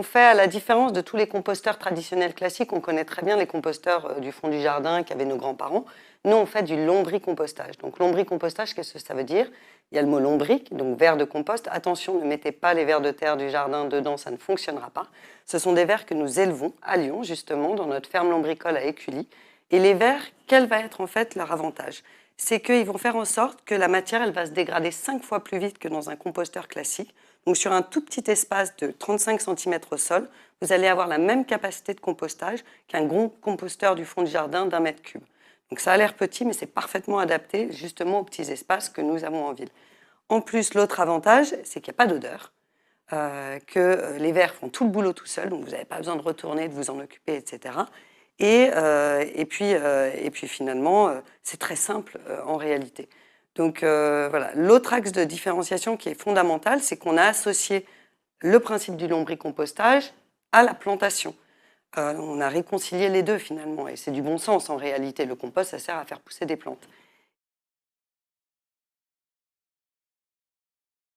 On fait à la différence de tous les composteurs traditionnels classiques, on connaît très bien les composteurs du fond du jardin qu'avaient nos grands-parents. Nous, on fait du lombricompostage. Donc, lombricompostage, qu'est-ce que ça veut dire? Il y a le mot lombric, donc verre de compost. Attention, ne mettez pas les vers de terre du jardin dedans, ça ne fonctionnera pas. Ce sont des vers que nous élevons à Lyon, justement, dans notre ferme lombricole à Écully. Et les vers, quel va être en fait leur avantage? C'est qu'ils vont faire en sorte que la matière, elle va se dégrader 5 fois plus vite que dans un composteur classique. Donc sur un tout petit espace de 35 cm au sol, vous allez avoir la même capacité de compostage qu'un gros composteur du fond du jardin d'1 mètre cube. Donc ça a l'air petit, mais c'est parfaitement adapté justement aux petits espaces que nous avons en ville. En plus, l'autre avantage, c'est qu'il n'y a pas d'odeur, que les vers font tout le boulot tout seuls, donc vous n'avez pas besoin de retourner, de vous en occuper, etc. Et puis finalement, c'est très simple en réalité. Donc voilà, l'autre axe de différenciation qui est fondamental, c'est qu'on a associé le principe du lombricompostage à la plantation. On a réconcilié les deux finalement, et c'est du bon sens en réalité. Le compost, ça sert à faire pousser des plantes.